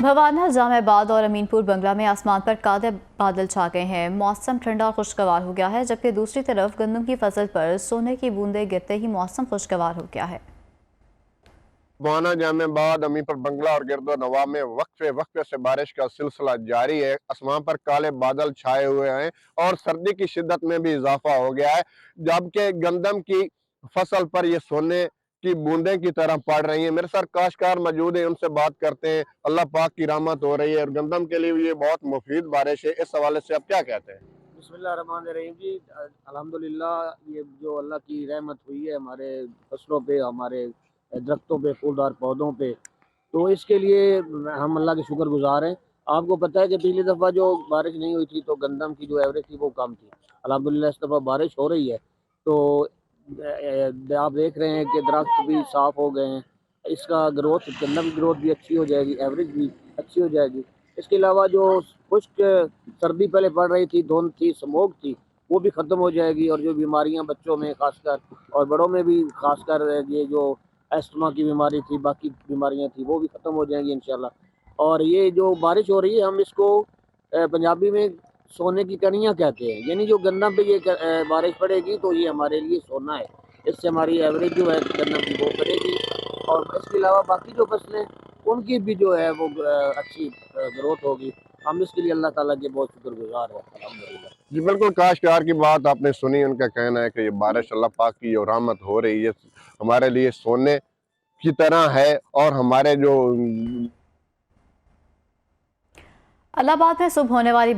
भवाना, जामाबाद और अमीनपुर बंगला में आसमान पर काले बादल छा गए हैं। मौसम ठंडा और खुशगवार हो गया है, जबकि दूसरी तरफ गंदम की फसल पर सोने की बूंदें गिरते ही मौसम खुशगवार हो गया है। भवाना, जामाबाद, अमीनपुर बंगला और गिरदो नवाब में वक्फे से बारिश का सिलसिला जारी है। आसमान पर काले बादल छाए हुए हैं और सर्दी की शिद्दत में भी इजाफा हो गया है, जबकि गंदम की फसल पर ये सोने की बूंदें की तरह पड़ रही हैं। मेरे साथ काश्तकार मौजूद है, उनसे बात करते हैं। अल्लाह पाक की रहमत हो रही है और गंदम के लिए ये बहुत मुफीद बारिश है। इस हवाले से आप क्या कहते हैं? बिस्मिल्लाहिर्रहमानिर्रहीम जी। अल्हम्दुलिल्लाह, ये जो अल्लाह की रहमत हुई है हमारे फसलों पे, हमारे दरख्तों पे, फूलदार पौधों पे, तो इसके लिए हम अल्लाह के शुक्रगुजार हैं। आपको पता है कि पिछली दफ़ा जो बारिश नहीं हुई थी तो गंदम की जो एवरेज थी वो कम थी। अल्हम्दुलिल्लाह इस दफ़ा बारिश हो रही है, तो आप देख रहे हैं कि दरख्त भी साफ़ हो गए हैं। इसका ग्रोथ, गंदम की ग्रोथ भी अच्छी हो जाएगी, एवरेज भी अच्छी हो जाएगी। इसके अलावा जो खुश्क सर्दी पहले पड़ रही थी, धुंध थी, स्मोक थी, वो भी ख़त्म हो जाएगी। और जो बीमारियां बच्चों में खासकर और बड़ों में भी खासकर, ये जो अस्थमा की बीमारी थी, बाकी बीमारियां थी, वो भी ख़त्म हो जाएंगी इंशाल्लाह। और ये जो बारिश हो रही है, हम इसको पंजाबी में सोने की कणियाँ कहते हैं। यानी जो गन्ना पे ये बारिश पड़ेगी तो ये हमारे लिए सोना है। इससे हमारी एवरेज जो है गन्ना की वो बढ़ेगी। और इसके अलावा बाकी जो फसलें, उनकी भी जो है वो अच्छी ग्रोथ होगी। हम इसके लिए अल्लाह ताला के बहुत शुक्रगुजार हैं, अल्हम्दुलिल्लाह। जी बिल्कुल, काश्तकार की बात आपने सुनी। उनका कहना है कि ये बारिश अल्लाह पाक की जो रहमत हो रही है हमारे लिए सोने की तरह है। और हमारे जो इलाहाबाद में सुबह होने वाली